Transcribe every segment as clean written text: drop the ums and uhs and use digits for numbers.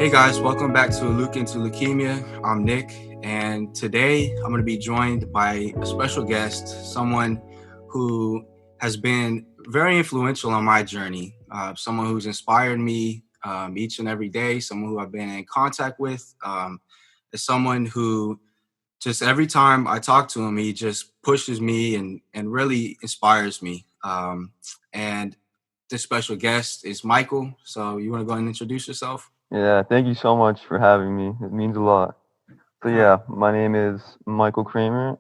Hey guys, welcome back to A Leuk Into Leukemia. I'm Nick, and today I'm going to be joined by a special guest, someone who has been very influential on my journey, someone who's inspired me each and every day, someone who I've been in contact with, is someone who just every time I talk to him, he just pushes me and really inspires me. And this special guest is Michael. So you want to go and introduce yourself? Yeah, thank you so much for having me. It means a lot. So All right. yeah, my name is Michael Cramer.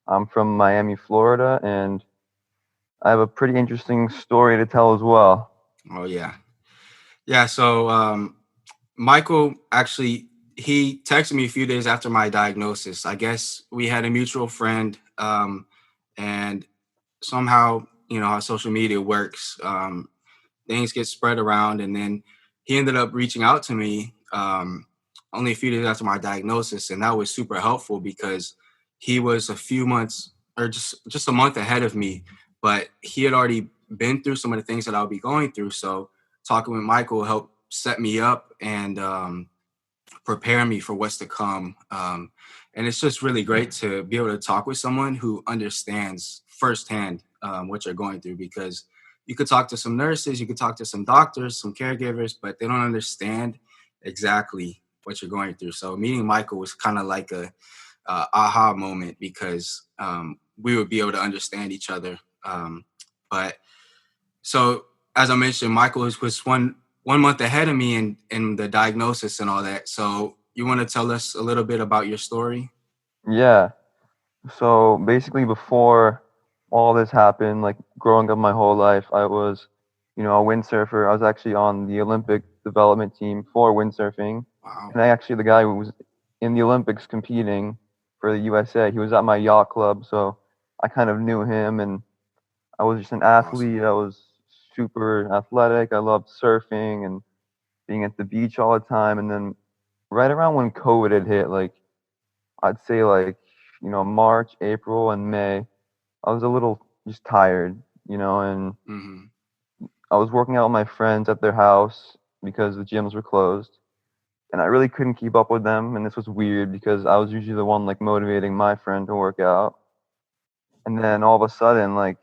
I'm from Miami, Florida, and I have a pretty interesting story to tell as well. Oh yeah. Yeah. So Michael actually he texted me a few days after my diagnosis. I guess we had a mutual friend, and somehow how social media works. Things get spread around, and then he ended up reaching out to me only a few days after my diagnosis, and that was super helpful because he was a few months or just a month ahead of me, but he had already been through some of the things that I'll be going through. So talking with Michael helped set me up and prepare me for what's to come. And it's just really great to be able to talk with someone who understands firsthand what you're going through, because you could talk to some nurses, you could talk to some doctors, some caregivers, but they don't understand exactly what you're going through. So meeting Michael was kind of like a aha moment, because we would be able to understand each other. But so as I mentioned, Michael was one month ahead of me in the diagnosis and all that. So you want to tell us a little bit about your story? Yeah, so basically before all this happened, like growing up my whole life, I was, a windsurfer. I was actually on the Olympic development team for windsurfing. Wow. And I actually, the guy who was in the Olympics competing for the USA, he was at my yacht club, so I kind of knew him, and I was just an Awesome. athlete. I was super athletic. I loved surfing and being at the beach all the time. And then right around when COVID had hit, like I'd say like, March, April, and May, I was a little just tired, and Hmm. I was working out with my friends at their house because the gyms were closed. And I really couldn't keep up with them. And this was weird because I was usually the one like motivating my friend to work out. And then all of a sudden, like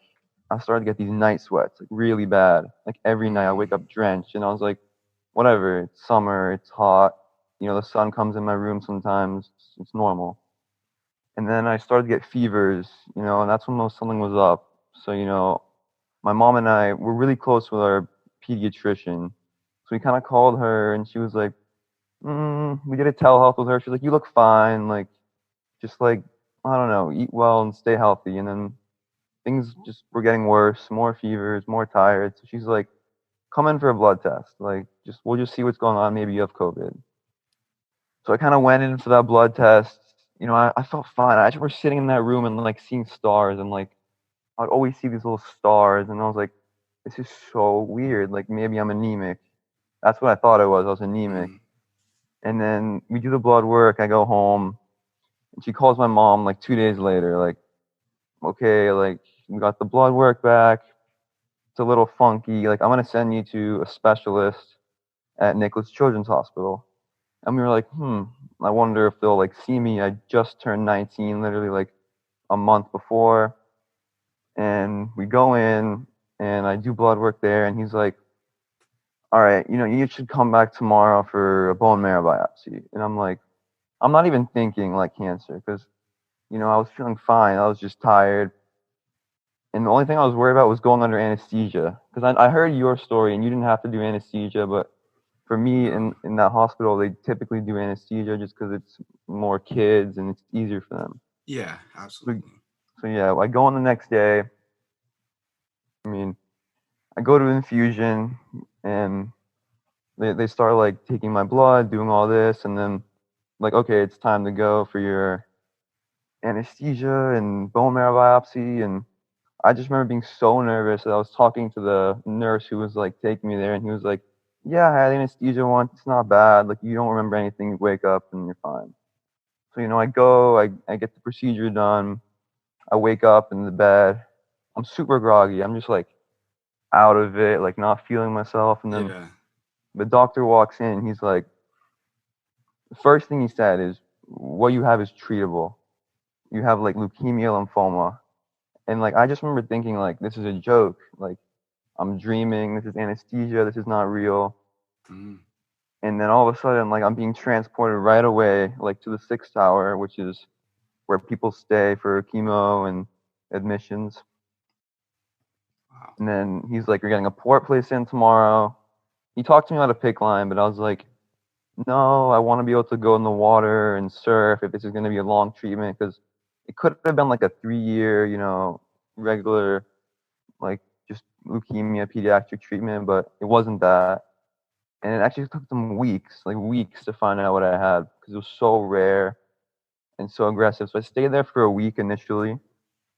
I started to get these night sweats, like really bad. Like every night I wake up drenched, and I was like, whatever, it's summer, it's hot, the sun comes in my room sometimes, it's normal. And then I started to get fevers, and that's when something was up. So, my mom and I were really close with our pediatrician. So we kind of called her, and she was like, we did a telehealth with her. She's like, you look fine. Like, just like, I don't know, eat well and stay healthy. And then things just were getting worse, more fevers, more tired. So she's like, come in for a blood test. Like, we'll just see what's going on. Maybe you have COVID. So I kind of went in for that blood test. I felt fine. I just remember sitting in that room and like seeing stars, and like I'd always see these little stars, and I was like, this is so weird. Like maybe I'm anemic. That's what I thought I was. I was anemic. Hmm. And then we do the blood work. I go home, and she calls my mom like 2 days later, like, okay, like we got the blood work back. It's a little funky. Like, I'm gonna send you to a specialist at Nicholas Children's Hospital. And we were like, I wonder if they'll like see me. I just turned 19, literally like a month before. And we go in, and I do blood work there, and he's like, all right, you should come back tomorrow for a bone marrow biopsy. And I'm like, I'm not even thinking like cancer, because I was feeling fine. I was just tired. And the only thing I was worried about was going under anesthesia, because I heard your story and you didn't have to do anesthesia, but for me No. in that hospital they typically do anesthesia just because it's more kids and it's easier for them. Yeah, So, absolutely. so yeah, I go on the next day. I mean, I go to infusion, and they start like taking my blood, doing all this, and then like, okay, it's time to go for your anesthesia and bone marrow biopsy. And I just remember being so nervous that I was talking to the nurse who was like taking me there, and he was like, "Yeah, I had anesthesia once. It's not bad. Like you don't remember anything. You wake up and you're fine." So I go, I get the procedure done. I wake up in the bed. I'm super groggy. I'm just like out of it, like not feeling myself. And then Yeah. the doctor walks in. He's like, The first thing he said is, "What you have is treatable. You have like leukemia, lymphoma." And like I just remember thinking like, this is a joke. Like I'm dreaming. This is anesthesia. This is not real. Mm. And then all of a sudden, like I'm being transported right away, like to the 6th tower, which is where people stay for chemo and admissions. Wow. And then he's like, "You're getting a port placed in tomorrow." He talked to me about a PICC line, but I was like, "No, I want to be able to go in the water and surf if this is going to be a long treatment, because it could have been like a 3-year, regular, like just leukemia pediatric treatment, but it wasn't that. And it actually took them weeks, like weeks, to find out what I had because it was so rare and so aggressive. So I stayed there for a week initially.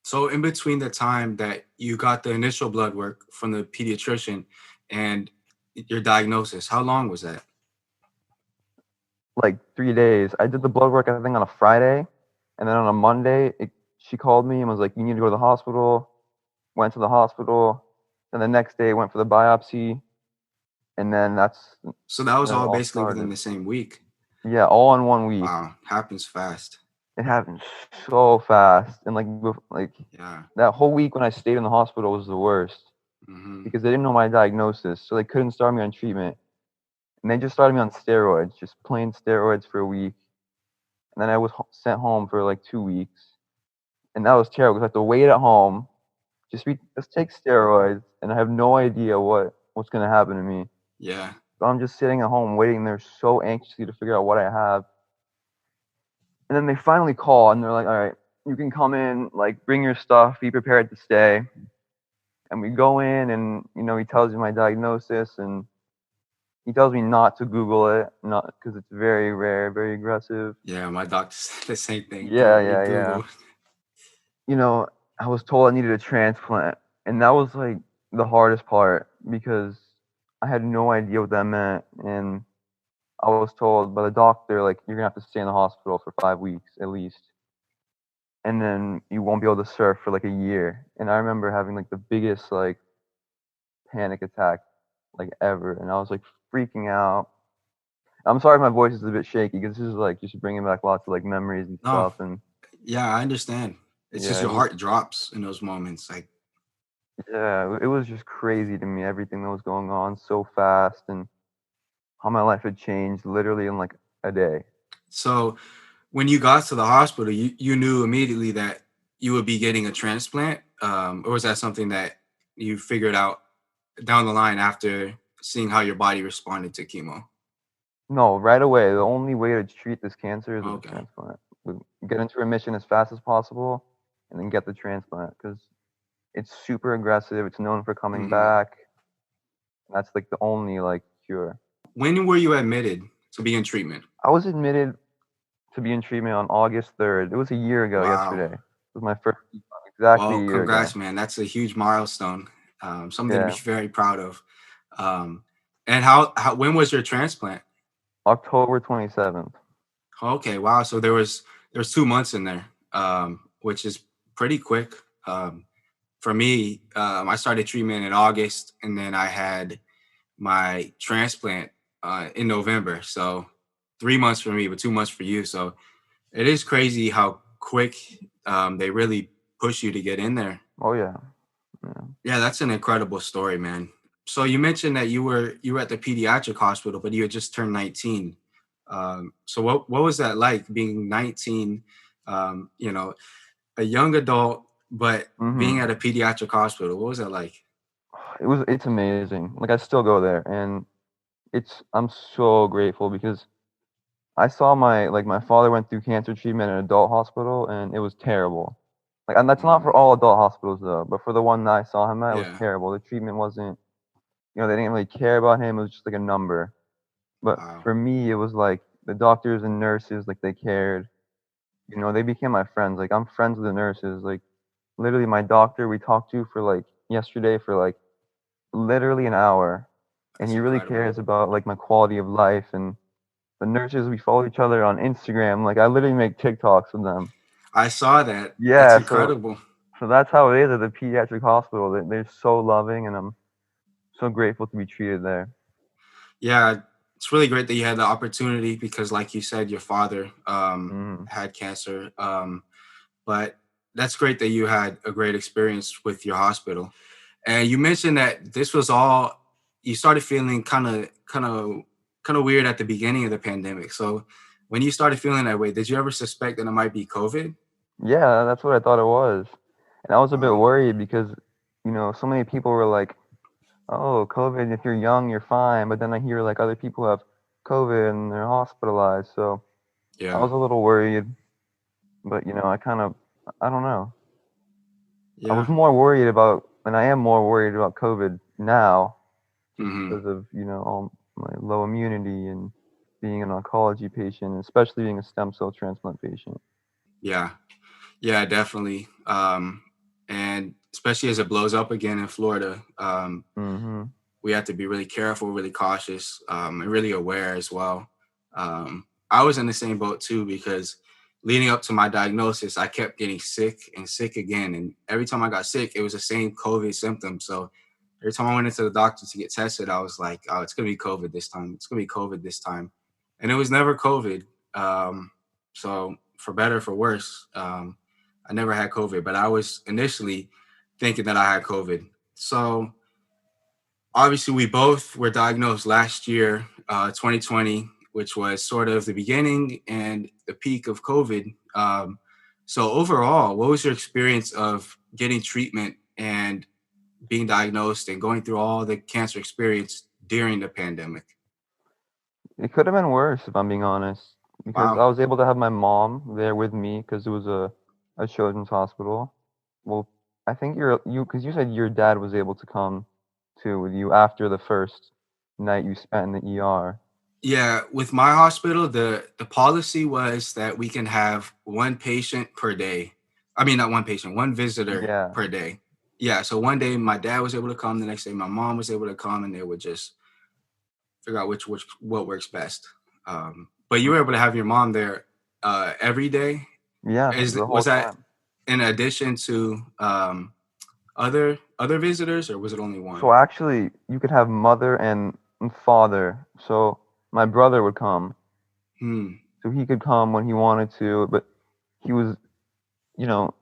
So in between the time that you got the initial blood work from the pediatrician and your diagnosis, how long was that? Like 3 days. I did the blood work, I think, on a Friday, and then on a Monday, she called me and was like, "You need to go to the hospital." Went to the hospital, and the next day went for the biopsy, and then that's So that was when it all all basically within started. the same week. Yeah, all in one week. Wow, happens fast. It happened so fast, and like Yeah. that whole week when I stayed in the hospital was the worst Hmm. because they didn't know my diagnosis, so they couldn't start me on treatment, and they just started me on steroids, just plain steroids for a week, and then I was sent home for like 2 weeks, and that was terrible because I had to wait at home, just take steroids, and I have no idea what's gonna happen to me. Yeah. So I'm just sitting at home waiting there so anxiously to figure out what I have. And then they finally call and they're like, "All right, you can come in, like bring your stuff, be prepared to stay." And we go in and he tells me my diagnosis and he tells me not to Google it, not because it's very rare, very aggressive. Yeah, my doctor said the same thing. Don't Yeah, read yeah, yeah. Google. You know, I was told I needed a transplant, and that was like the hardest part because I had no idea what that meant. And I was told by the doctor, like, "You're gonna have to stay in the hospital for 5 weeks at least, and then you won't be able to surf for like a year." And I remember having like the biggest like panic attack like ever, and I was like freaking out. I'm sorry if my voice is a bit shaky because this is like just bringing back lots of like memories and No, stuff. And yeah, I understand. It's just yeah, your heart drops in those moments. Like, it was just crazy to me everything that was going on so fast and how my life had changed literally in like a day. so when you got to the hospital, you knew immediately that you would be getting a transplant, or was that something that you figured out down the line after seeing how your body responded to chemo? No, right away. The only way to treat this cancer is with a Okay. transplant. Get into remission as fast as possible, and then get the transplant because it's super aggressive. It's known for coming Hmm. back. And that's like the only like cure. When were you admitted to be in treatment? I was admitted to be in treatment on August 3rd. It was a year ago Wow. yesterday. It was my first exactly Well, a year congrats, ago. man. That's a huge milestone. Something to be Yeah, very proud of. Um, and how when was your transplant? October 27th. Okay, wow. So there was 2 months in there, which is pretty quick. For me, I started treatment in August, and then I had my transplant in November. So 3 months for me, but 2 months for you. So it is crazy how quick they really push you to get in there. Oh yeah, yeah. Yeah, that's an incredible story, man. So you mentioned that you were at the pediatric hospital, but you had just turned 19. So what was that like being 19? A young adult, but being Mhm. at a pediatric hospital. What was that like? It's amazing. Like I still go there, and I'm so grateful because I saw my father went through cancer treatment in an adult hospital, and it was terrible. Like, and that's not for Mm, all adult hospitals though, but for the one that I saw him at, it was yeah. terrible. The treatment wasn't, they didn't really care about him. It was just like a number. But Wow. for me, it was like the doctors and nurses, like they cared. They became my friends. Like I'm friends with the nurses. Like literally, my doctor we talked to for like yesterday for like literally an hour, and That's he really incredible. cares about like my quality of life. And the nurses, we follow each other on Instagram. Like I literally make TikToks with them. I saw that. That's Yeah, incredible. so that's how it is at the pediatric hospital. They're so loving, and I'm so grateful to be treated there. Yeah. it's really great that you had the opportunity because, like you said, your father Mhm. had cancer. But that's great that you had a great experience with your hospital. And you mentioned that this was all you started feeling kind of weird at the beginning of the pandemic. So when you started feeling that way, did you ever suspect that it might be COVID? Yeah, that's what I thought it was. And I was a bit Wow. worried because, so many people were like, "Oh, COVID, if you're young, you're fine." But then I hear like other people have COVID and they're hospitalized. So I Yeah. was a little worried, but I don't know. I was Yeah. more worried about, and I am more worried about COVID now, just Hmm. because of all my low immunity and being an oncology patient, especially being a stem cell transplant patient. Yeah. Yeah, definitely. And especially as it blows up again in Florida, Mhm. we have to be really careful, really cautious, and really aware as well. I was in the same boat too because leading up to my diagnosis, I kept getting sick and sick again. And every time I got sick, it was the same COVID symptoms. So every time I went into the doctor to get tested, I was like, oh, it's going to be COVID this time. It's going to be COVID this time. And it was never COVID. So for better, for worse, I never had COVID, but I was initially thinking that I had COVID. So obviously we both were diagnosed last year, 2020, which was sort of the beginning and the peak of COVID. So overall, what was your experience of getting treatment and being diagnosed and going through all the cancer experience during the pandemic? It could have been worse, if I'm being honest, because Wow. I was able to have my mom there with me because it was a children's hospital. Well, I think because you said your dad was able to come too with you after the first night you spent in the ER. Yeah, with my hospital, the policy was that we can have one patient per day. I mean, not one patient, one visitor Yeah. per day. Yeah, so one day my dad was able to come, the next day my mom was able to come, and they would just figure out which what works best. But you Mm. were able to have your mom there every day. Yeah, Is the whole was that time. in addition to other visitors, or was it only So one? actually, you could have mother and father. So my brother would come, Hmm. so he could come when he wanted to, but he was you know,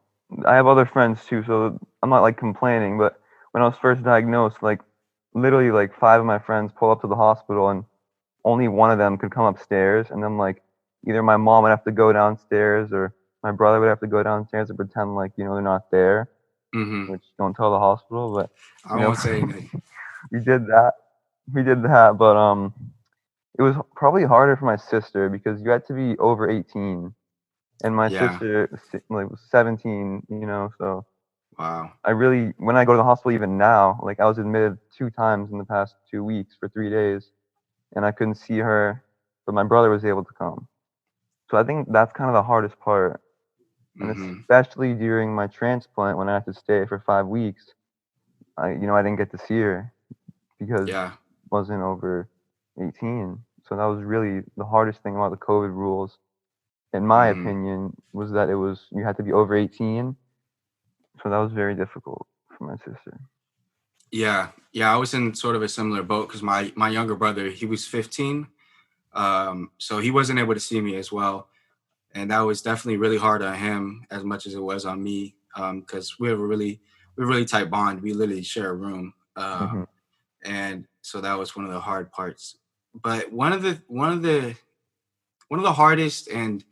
I have other friends too, so I'm not like complaining, but when I was first diagnosed, like literally like five of my friends pull up to the hospital and only one of them could come upstairs, and then like either my mom would have to go downstairs or my brother would have to go downstairs and pretend like, they're not there, Mm-hmm. which don't tell the hospital, but I you know, won't say anything. we did that. We did that, but it was probably harder for my sister because you had to be over 18 and my Yeah. sister like was 17, so Wow. I really, when I go to the hospital even now, like I was admitted 2 times in the past 2 weeks for 3 days, and I couldn't see her, but my brother was able to come. So I think that's kind of the hardest part, and Mm-hmm. especially during my transplant when I had to stay for 5 weeks, I didn't get to see her because Yeah. I wasn't over 18. So that was really the hardest thing about the COVID rules, in my Mm-hmm. opinion, was that you had to be over 18. So that was very difficult for my sister. Yeah, yeah, I was in sort of a similar boat because my younger brother, he was 15, so he wasn't able to see me as well, and that was definitely really hard on him as much as it was on me, because we have a really tight bond. We literally share a room, Hmm. and so that was one of the hard parts. But one of the hardest and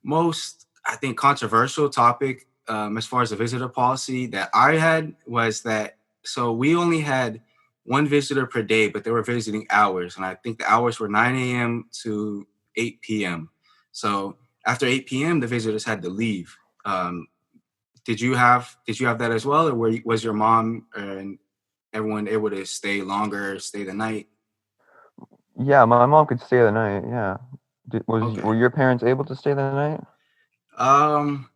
most, I think, controversial topic, as far as the visitor policy that I had was that so we only had one visitor per day, but they were visiting hours, and I think the hours were 9 a.m. to 8 p.m. So after 8 p.m., the visitors had to leave. Um, did you have that as well, or was your mom and everyone able to stay longer, stay the night? Yeah, my mom could stay the night. Yeah. Were Okay. your parents able to stay the night? Um,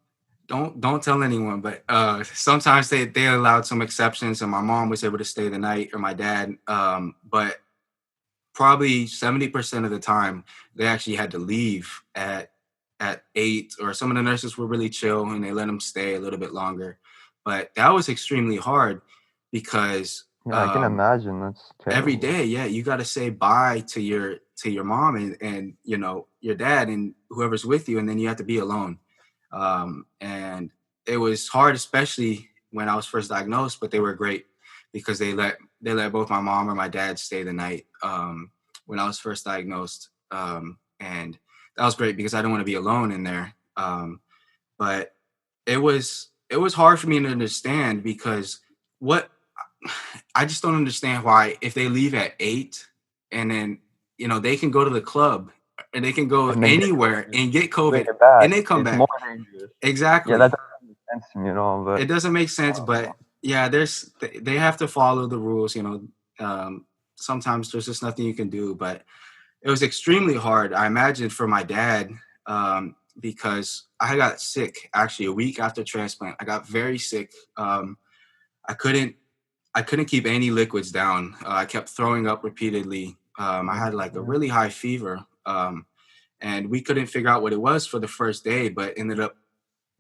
don't tell anyone, but sometimes they allowed some exceptions, and my mom was able to stay the night, or my dad. But probably 70% of the time they actually had to leave at 8, or some of the nurses were really chill and they let them stay a little bit longer. But that was extremely hard because Yeah, I can imagine. That's Every terrible. day, yeah, you got to say bye to your mom and you know your dad and whoever's with you, and then you have to be alone. And it was hard, especially when I was first diagnosed, but they were great because they let both my mom or my dad stay the night when I was first diagnosed. And that was great because I didn't want to be alone in there. But it was hard for me to understand because what I just don't understand why if they leave at 8 and then you know they can go to the club and they can go And then get anywhere COVID, and get bring COVID it back. and they come It's more back. dangerous. Yeah, that Exactly. doesn't make sense to me at all. But It doesn't make I sense, don't know. but yeah, they have to follow the rules, you know. Sometimes there's just nothing you can do, but it was extremely hard. I imagine for my dad because I got sick actually a week after transplant. I got very sick. I couldn't I couldn't keep any liquids down. I kept throwing up repeatedly. I had like a Yeah. really high fever, and we couldn't figure out what it was for the first day, but ended up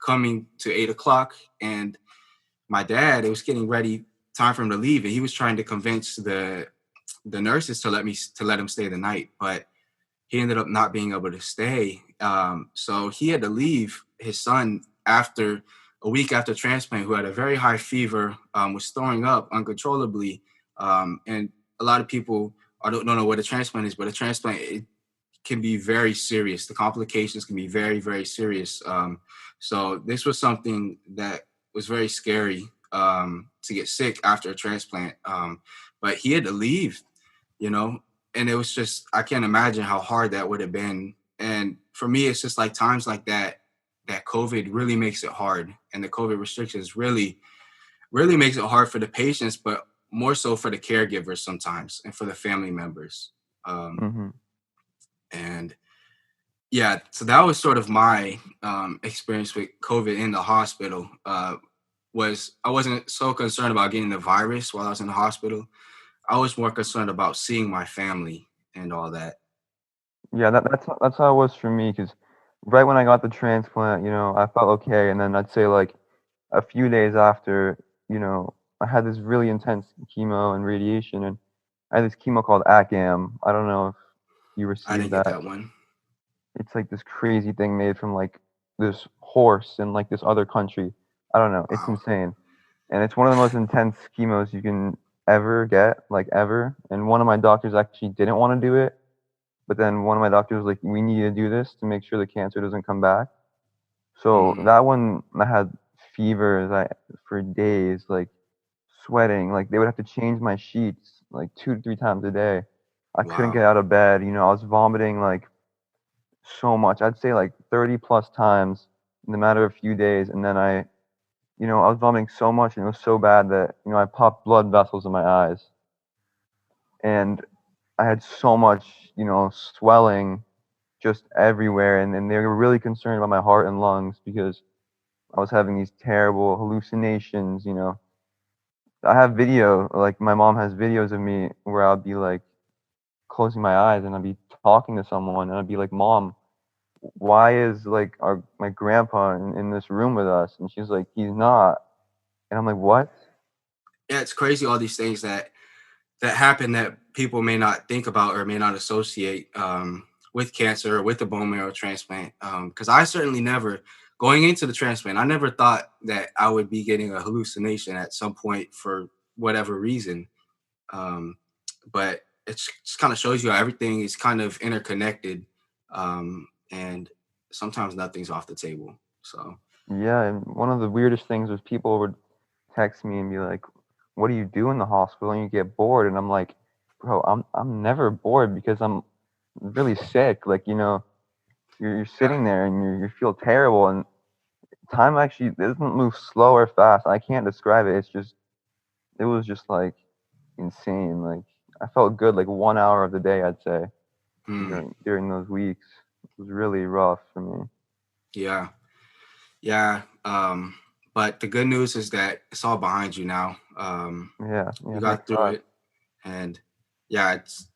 coming to 8 o'clock. And my dad, it was getting ready, time for him to leave, and he was trying to convince the nurses to let him stay the night, but he ended up not being able to stay. So he had to leave his son after a week after transplant, who had a very high fever, was throwing up uncontrollably. And a lot of people don't know what a transplant is, but a transplant, it can be very serious. The complications can be very, very serious. So this was something that was very scary to get sick after a transplant. But he had to leave, you know, and it was just, I can't imagine how hard that would have been. And for me, it's just like times like that, that COVID really makes it hard. And the COVID restrictions really, really makes it hard for the patients, but more so for the caregivers sometimes and for the family members. Um, Hmm. and yeah, so that was sort of my experience with COVID in the hospital. Was I wasn't so concerned about getting the virus while I was in the hospital. I was more concerned about seeing my family and all that. Yeah, that's how it was for me. Cause right when I got the transplant, I felt okay, and then I'd say, like, a few days after, I had this really intense chemo and radiation, and I had this chemo called ACAM. I don't know if you I received didn't get that. that one. It's like this crazy thing made from, like, this horse in, like, this other country. I don't know, it's Wow. insane, and it's one of the most intense chemos you can ever get, like, ever, and one of my doctors actually didn't wanna do it, but then one of my doctors was like, "We need to do this to make sure the cancer doesn't come back." So Mm, that one, I had fevers for days, like, sweating. Like, they would have to change my sheets like 2 to 3 times a day. I couldn't wow. get out of bed. I was vomiting, like, so much. I'd say, like, 30 plus times in the matter of a few days. And then I was vomiting so much, and it was so bad that I popped blood vessels in my eyes, and I had so much swelling just everywhere. And they were really concerned about my heart and lungs because I was having these terrible hallucinations. I have video, like, my mom has videos of me where I'll be, like, closing my eyes and I'll be talking to someone, and I'll be like, "Mom, why is, like, my grandpa in this room with us?" And she's like, "He's not." And I'm like, "What?" Yeah, it's crazy all these things that happen that people may not think about or may not associate with cancer or with the bone marrow transplant. Because I certainly never, going into the transplant, I never thought that I would be getting a hallucination at some point for whatever reason. Um, but it just kind of shows you how everything is kind of interconnected, and sometimes nothing's off the table. So Yeah, and one of the weirdest things was people would text me and be like, "What do you do in the hospital?" And you get bored, and I'm like, "Bro, I'm never bored because I'm really sick." Like, you're yeah, sitting there and you feel terrible, and time actually doesn't move slow or fast. I can't describe it. It was just, like, insane. Like, I felt good like 1 hour of the day, I'd say, mm, during those weeks. It was really rough for me. yeah. Yeah, but the good news is that it's all behind you now. Yeah, You yeah, thank got through God. it, and yeah, it's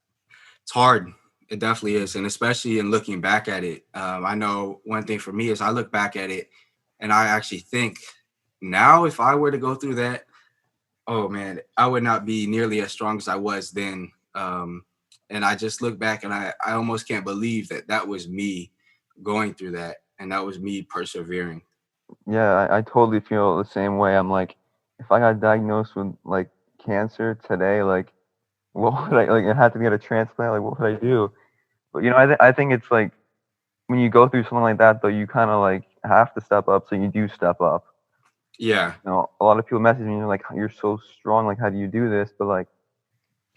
hard. It definitely is, and especially in looking back at it. I know one thing for me is I look back at it, and I actually think now if I were to go through that, oh man, I would not be nearly as strong as I was then. And I just look back and I almost can't believe that that was me going through that, and that was me persevering. Yeah, I totally feel the same way. I'm like, if I got diagnosed with like cancer today, like what would I like? I had to get a transplant. Like, what would I do? But I think it's like when you go through something like that, though, you kind of like have to step up. So you do step up. Yeah, A lot of people message me, like, you're so strong. Like, how do you do this? But like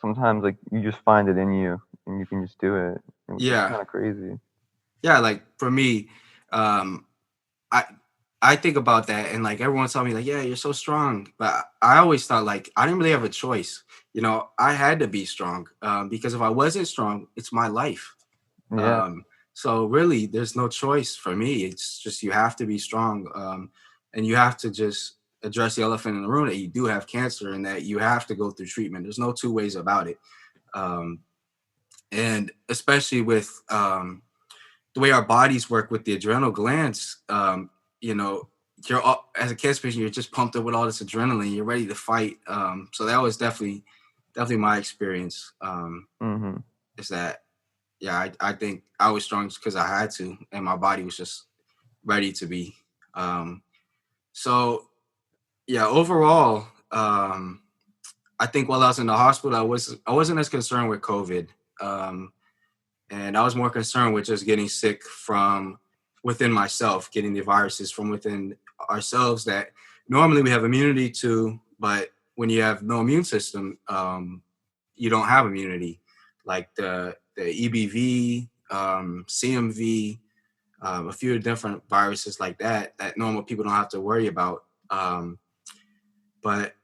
sometimes, like you just find it in you, and you can just do it, which is yeah, kind of crazy. yeah. Like for me, um, I I think about that, and like everyone tell me like, yeah, you're so strong, but I always thought like I didn't really have a choice. I had to be strong, because if I wasn't strong, it's my life. Yeah, Um, so really, there's no choice for me. It's just you have to be strong, and you have to just address the elephant in the room that you do have cancer and that you have to go through treatment. There's no two ways about it. Um, and especially with the way our bodies work with the adrenal glands, you know, as a cancer patient, you're just pumped up with all this adrenaline. You're ready to fight. So that was definitely my experience. hmm Is that yeah, I think I was strong because I had to, and my body was just ready to be. Um, so yeah, overall, I think while I was in the hospital, I wasn't as concerned with COVID, um, and I was more concerned with just getting sick from within myself, getting the viruses from within ourselves that normally we have immunity to, but when you have no immune system, you don't have immunity, like the EBV, CMV, a few different viruses like that normal people don't have to worry about. But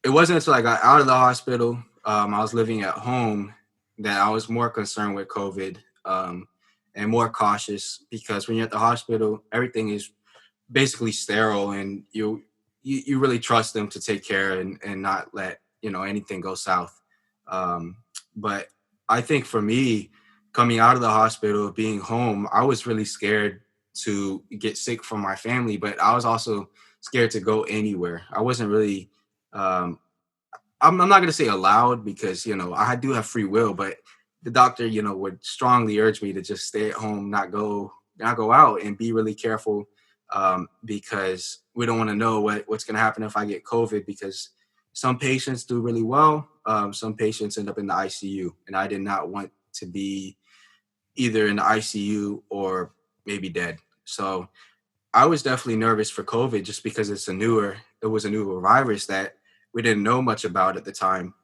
it wasn't until I got out of the hospital, I was living at home, that I was more concerned with COVID, and more cautious, because when you're at the hospital, everything is basically sterile, and you really trust them to take care and not let anything go south. But I think for me, coming out of the hospital, being home, I was really scared to get sick from my family, but I was also scared to go anywhere. I wasn't really um, I'm not gonna say allowed, because I do have free will, but the doctor would strongly urge me to just stay at home, not go out, and be really careful, because we don't want to know what's gonna happen if I get COVID, because some patients do really well, some patients end up in the ICU, and I did not want to be either in the ICU or maybe dead. So I was definitely nervous for COVID, just because it was a newer virus that we didn't know much about at the time.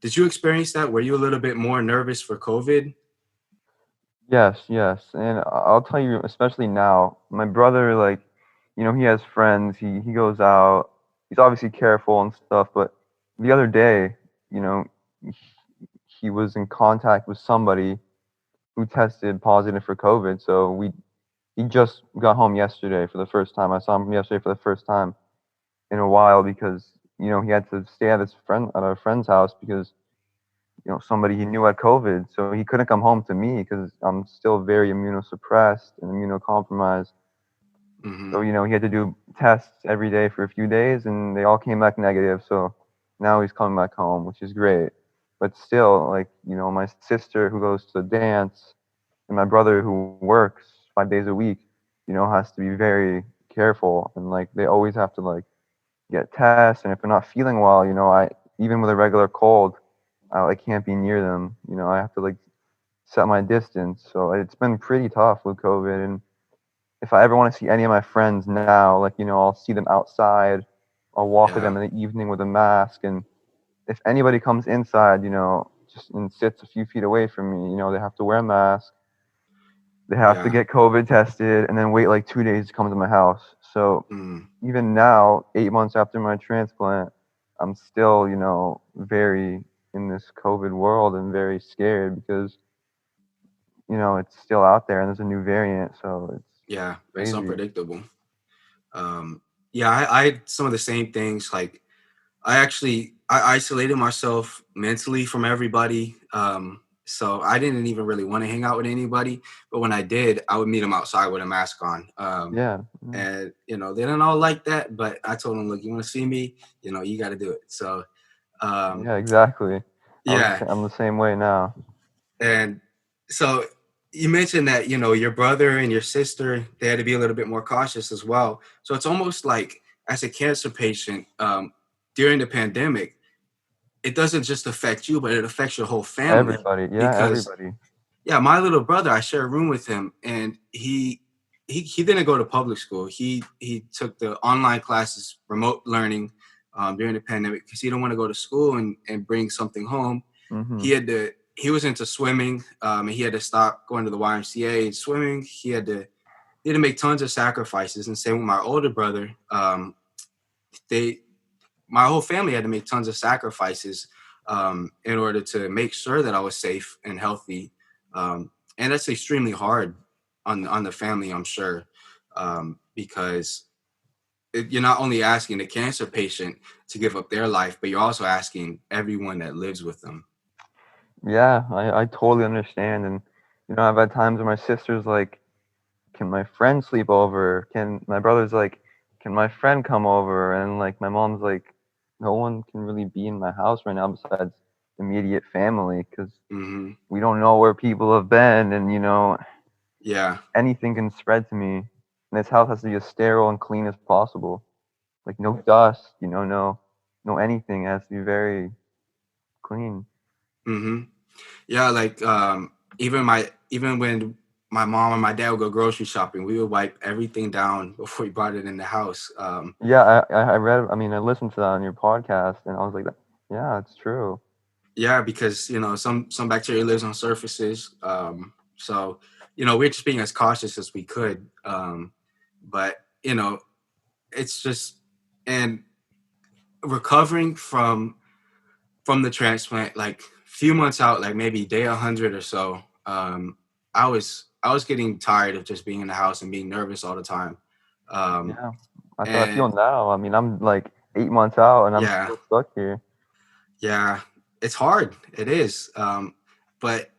Did you experience that? Were you a little bit more nervous for COVID? yes, yes, and I'll tell you, especially now, my brother, like, he has friends. He goes out. He's obviously careful and stuff, but the other day, you know, he, he was in contact with somebody who tested positive for COVID. So he just got home yesterday for the first time. I saw him yesterday for the first time in a while because he had to stay at a friend's house because somebody he knew had COVID. So he couldn't come home to me because I'm still very immunosuppressed and immunocompromised. So Hmm. he had to do tests every day for a few days, and they all came back negative. So now he's coming back home, which is great. But still, like my sister who goes to dance and my brother who works 5 days a week, has to be very careful, and like they always have to like get tests, and if they're not feeling well, I even with a regular cold, I can't be near them. I have to like set my distance. So it's been pretty tough with COVID, and if I ever want to see any of my friends now, like I'll see them outside. I'll walk with Yeah, them in the evening with a mask, and if anybody comes inside, just and sits a few feet away from me, they have to wear a mask. They have to yeah, get COVID tested and then wait like 2 days to come to my house. So mm, even now, 8 months after my transplant, I'm still, very in this COVID world and very scared because, it's still out there and there's a new variant. So it's yeah. It's crazy. unpredictable. Um, yeah, I had some of the same things. Like I isolated myself mentally from everybody, So I didn't even really want to hang out with anybody. But when I did, I would meet them outside with a mask on. Yeah. Yeah. And, they didn't all like that. But I told them, look, you want to see me? You got to do it. So, um, Yeah, exactly. yeah. I'm the same way now. And so you mentioned that, your brother and your sister, they had to be a little bit more cautious as well. So it's almost like as a cancer patient, during the pandemic, it doesn't just affect you, but it affects your whole family Everybody. Yeah, because, everybody. yeah, my little brother, I share a room with him, and he didn't go to public school. He took the online classes, remote learning, during the pandemic because he didn't want to go to school and bring something home. Mhm. He was into swimming, and he had to stop going to the YMCA and swimming. He had to make tons of sacrifices. And same with my older brother. They My whole family had to make tons of sacrifices, in order to make sure that I was safe and healthy. And that's extremely hard on the family, I'm sure, because you're not only asking the cancer patient to give up their life, but you're also asking everyone that lives with them. Yeah, I totally understand. And I've had times where my sister's like, "Can my friend sleep over?" Can my brother's like, "Can my friend come over?" And like my mom's like, "No one can really be in my house right now besides immediate family because Hmm. we don't know where people have been, and Yeah. anything can spread to me. And this house has to be as sterile and clean as possible. Like no dust, no anything. It has to be very clean." Hmm. Yeah. Like, even when my mom and my dad would go grocery shopping, we would wipe everything down before we brought it in the house. Yeah, I read. I mean, I listened to that on your podcast, and I was like, "Yeah, it's true." Yeah, because some bacteria lives on surfaces. So we're just being as cautious as we could. But it's just, and recovering from the transplant, like few months out, like maybe day 100 or so. I was getting tired of just being in the house and being nervous all the time. Um, Yeah, that's how I and feel now. I mean, I'm like 8 months out, and I'm yeah, still stuck here. yeah, it's hard. It is. But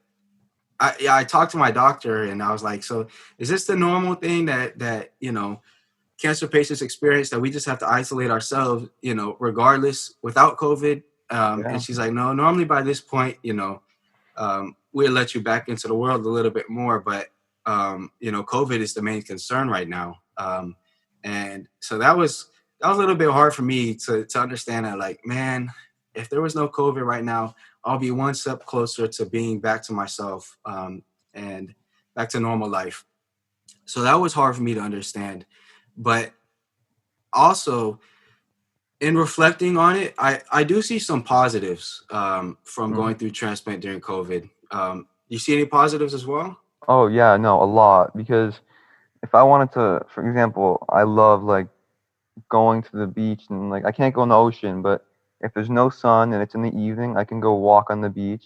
I talked to my doctor and I was like, so is this the normal thing that cancer patients experience, that we just have to isolate ourselves, regardless, without COVID? And Yeah, she's like, no, normally by this point, we'll let you back into the world a little bit more, but COVID is the main concern right now. And so that was a little bit hard for me to understand that, like, man, if there was no COVID right now, I'll be one step closer to being back to myself, and back to normal life. So that was hard for me to understand. But also, in reflecting on it, I do see some positives, from mhm. going through transplant during COVID. You see any positives as well? Oh yeah, no, a lot. Because if I wanted to, for example, I love like going to the beach, and like I can't go in the ocean, but if there's no sun and it's in the evening, I can go walk on the beach.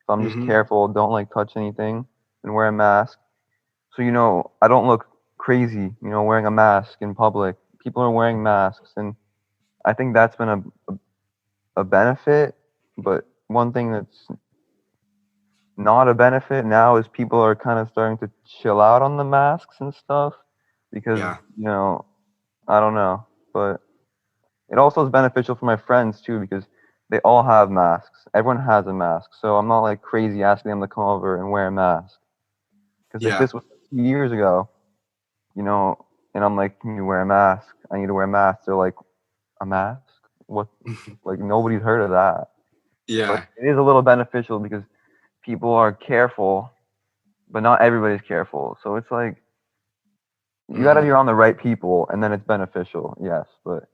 So I'm just Hmm. careful, don't like touch anything, and wear a mask. So I don't look crazy, wearing a mask in public. People are wearing masks, and I think that's been a benefit. But one thing that's not a benefit now is people are kind of starting to chill out on the masks and stuff because, Yeah. I don't know. But it also is beneficial for my friends too because they all have masks. Everyone has a mask. So I'm not like crazy asking them to come over and wear a mask. Because if Yeah. this was 2 years ago, you know, and I'm like, "Can you wear a mask? I need to wear a mask." They're like, "A mask? What?" Like nobody's heard of that. But Yeah. it is a little beneficial because people are careful, but not everybody's careful. So it's like you got to Hmm. be around the right people, and then it's beneficial. Yes, but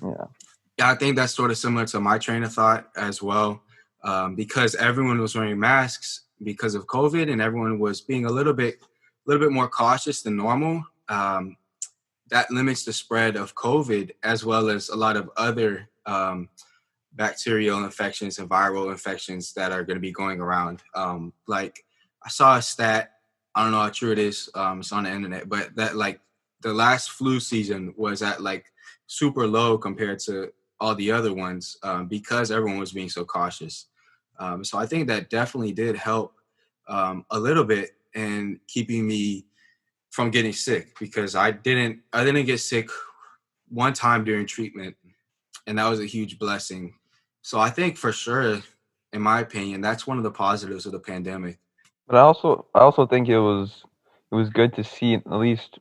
yeah, Yeah, I think that's sort of similar to my train of thought as well, because everyone was wearing masks because of COVID, and everyone was being a little bit more cautious than normal. That limits the spread of COVID as well as a lot of other, bacterial infections and viral infections that are going to be going around. Like, I saw a stat, I don't know how true it is. It's on the internet, but that, like, the last flu season was at like super low compared to all the other ones, because everyone was being so cautious. So I think that definitely did help a little bit in keeping me from getting sick, because I didn't get sick one time during treatment, and that was a huge blessing. So I think for sure, in my opinion, that's one of the positives of the pandemic. But I also think it was good to see at least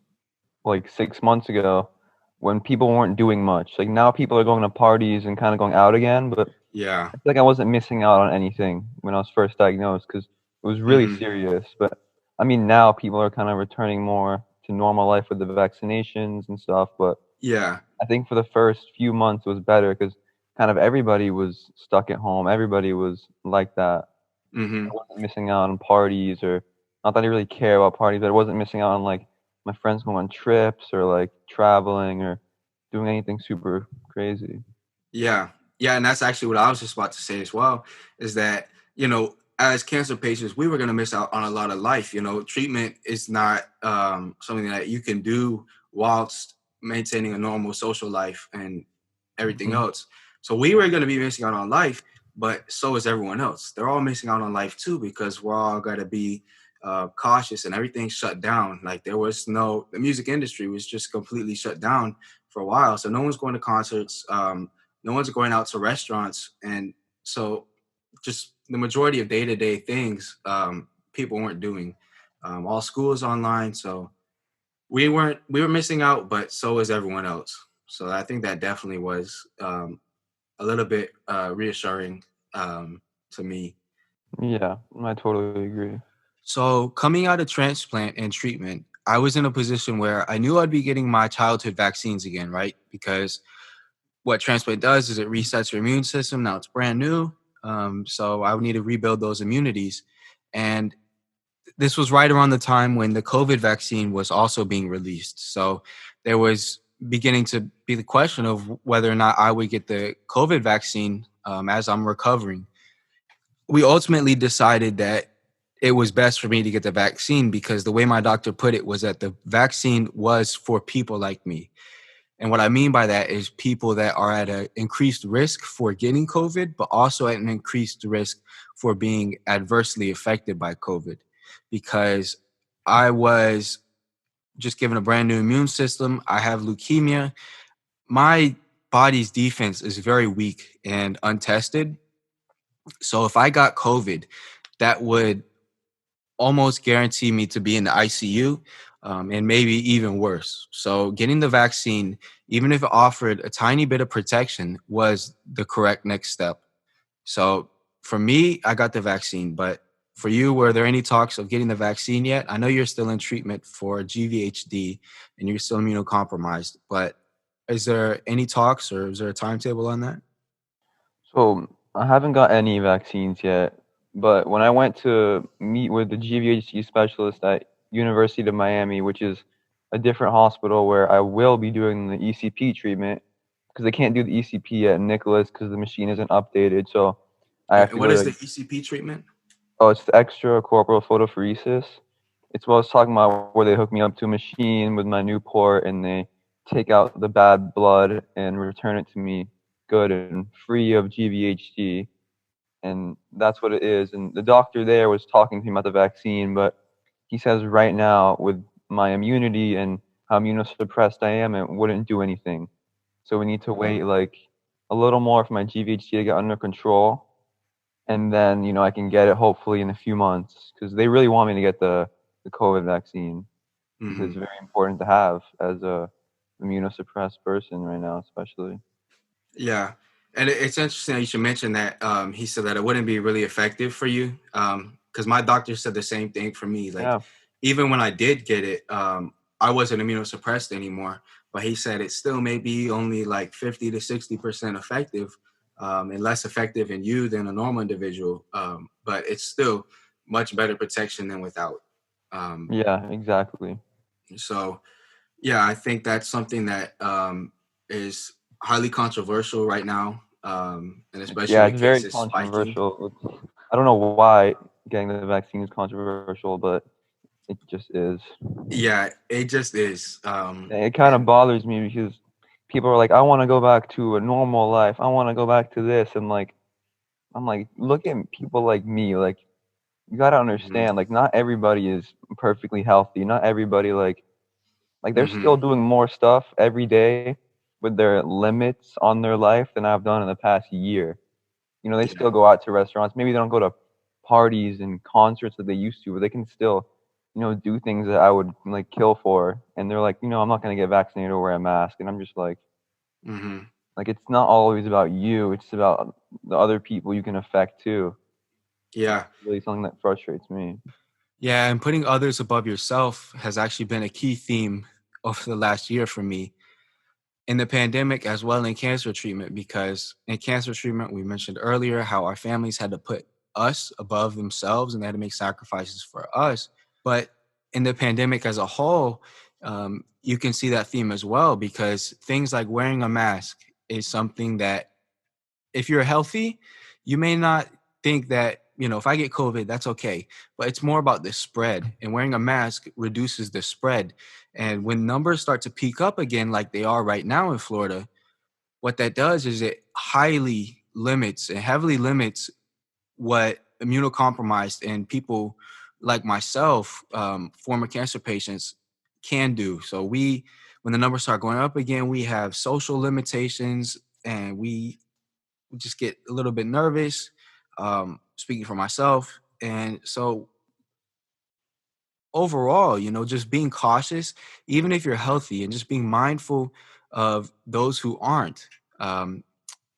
like 6 months ago when people weren't doing much. Like now people are going to parties and kind of going out again, but Yeah. I feel like I wasn't missing out on anything when I was first diagnosed because it was really Hmm. serious. But I mean, now people are kind of returning more to normal life with the vaccinations and stuff. But Yeah. I think for the first few months it was better because kind of everybody was stuck at home. Everybody was like that. I Hmm. wasn't missing out on parties, or not that I really care about parties, but I wasn't missing out on like my friends going on trips or like traveling or doing anything super crazy. Yeah. Yeah. And that's actually what I was just about to say as well, is that, as cancer patients, we were going to miss out on a lot of life. Treatment is not something that you can do whilst maintaining a normal social life and everything Hmm. else. So we were going to be missing out on life, but so is everyone else. They're all missing out on life too, because we're all got to be cautious, and everything's shut down. Like the music industry was just completely shut down for a while. So no one's going to concerts. No one's going out to restaurants. And so just the majority of day-to-day things people weren't doing. All school is online. So we were missing out, but so is everyone else. So I think that definitely was a little bit reassuring to me. Yeah, I totally agree. So coming out of transplant and treatment, I was in a position where I knew I'd be getting my childhood vaccines again, right? Because what transplant does is it resets your immune system. Now it's brand new. So I would need to rebuild those immunities. And this was right around the time when the COVID vaccine was also being released. So there was beginning to be the question of whether or not I would get the COVID vaccine as I'm recovering. We ultimately decided that it was best for me to get the vaccine, because the way my doctor put it was that the vaccine was for people like me. And what I mean by that is people that are at an increased risk for getting COVID, but also at an increased risk for being adversely affected by COVID. Because I was just given a brand new immune system. I have leukemia. My body's defense is very weak and untested. So if I got COVID, that would almost guarantee me to be in the ICU, and maybe even worse. So getting the vaccine, even if it offered a tiny bit of protection, was the correct next step. So for me, I got the vaccine. But for you, were there any talks of getting the vaccine yet? I know you're still in treatment for GVHD and you're still immunocompromised, but is there any talks, or is there a timetable on that? So I haven't got any vaccines yet, but when I went to meet with the GVHD specialist at University of Miami, which is a different hospital where I will be doing the ECP treatment, because they can't do the ECP at Nicholas because the machine isn't updated. So I have And to what go is to, the ECP treatment? oh, it's the extracorporeal photophoresis. It's what I was talking about, where they hook me up to a machine with my new port and they take out the bad blood and return it to me good and free of GVHD. And that's what it is. And the doctor there was talking to me about the vaccine, but he says right now with my immunity and how immunosuppressed I am, it wouldn't do anything. So we need to wait like a little more for my GVHD to get under control, and then I can get it hopefully in a few months because they really want me to get the COVID vaccine because it's Hmm. very important to have as a immunosuppressed person right now, especially. Yeah. And it's interesting that you should mention that he said that it wouldn't be really effective for you. Because my doctor said the same thing for me. Like, Yeah, even when I did get it, I wasn't immunosuppressed anymore. But he said it still may be only like 50 to 60% effective, and less effective in you than a normal individual. But it's still much better protection than without. Um, yeah, exactly. so, yeah, I think that's something that is highly controversial right now, and especially Yeah, with it's very cases spiking. controversial. I don't know why getting the vaccine is controversial, but it just is. Yeah, it just is. It kind of And bothers me because people are like, I want to go back to a normal life. I want to go back to this. And like, I'm like, look at people like me. Like, you gotta Mm-hmm. understand, like, not everybody is perfectly healthy. Not everybody like they're Mm-hmm. still doing more stuff every day with their limits on their life than I've done in the past year. You know, they Yeah. still go out to restaurants. Maybe they don't go to parties and concerts that they used to, but they can still, do things that I would like kill for. And they're like, I'm not gonna get vaccinated or wear a mask. And I'm just Mm-hmm. like it's not always about you. It's about the other people you can affect too. Yeah. Really something that frustrates me. Yeah. And putting others above yourself has actually been a key theme of the last year for me in the pandemic as well in cancer treatment, because in cancer treatment, we mentioned earlier how our families had to put us above themselves and they had to make sacrifices for us. But in the pandemic as a whole, you can see that theme as well, because things like wearing a mask is something that if you're healthy, you may not think that, if I get COVID, that's okay. But it's more about the spread, and wearing a mask reduces the spread. And when numbers start to peak up again, like they are right now in Florida, what that does is it highly limits and heavily limits what immunocompromised and people like myself, former cancer patients, can do. So when the numbers start going up again, we have social limitations, and we just get a little bit nervous, speaking for myself. And so overall, just being cautious, even if you're healthy, and just being mindful of those who aren't, um,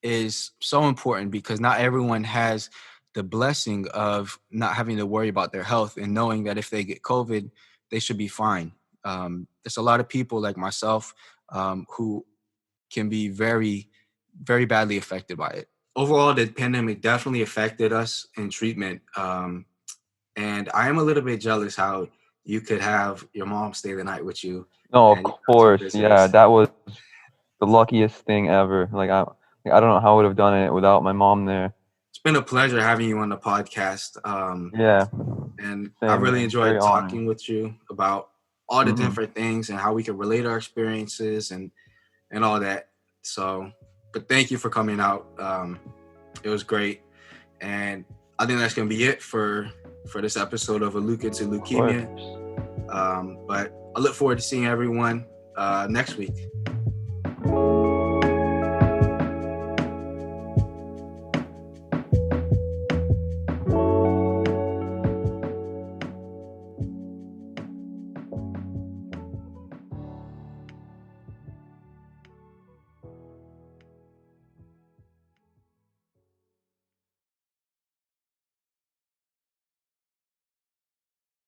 is so important, because not everyone has the blessing of not having to worry about their health and knowing that if they get COVID, they should be fine. There's a lot of people like myself, who can be very, very badly affected by it. Overall, the pandemic definitely affected us in treatment. And I am a little bit jealous how you could have your mom stay the night with you No, of and you got two course, yeah, visitors. that was the luckiest thing ever. Like, I don't know how I would have done it without my mom there. It's been a pleasure having you on the podcast. Yeah, And I same really man. Very enjoyed honored. talking with you about all the Hmm. different things and how we could relate our experiences and all that. So, but thank you for coming out. It was great. And I think that's going to be it for this episode of A Leuk Into Of course. Leukemia. But I look forward to seeing everyone next week.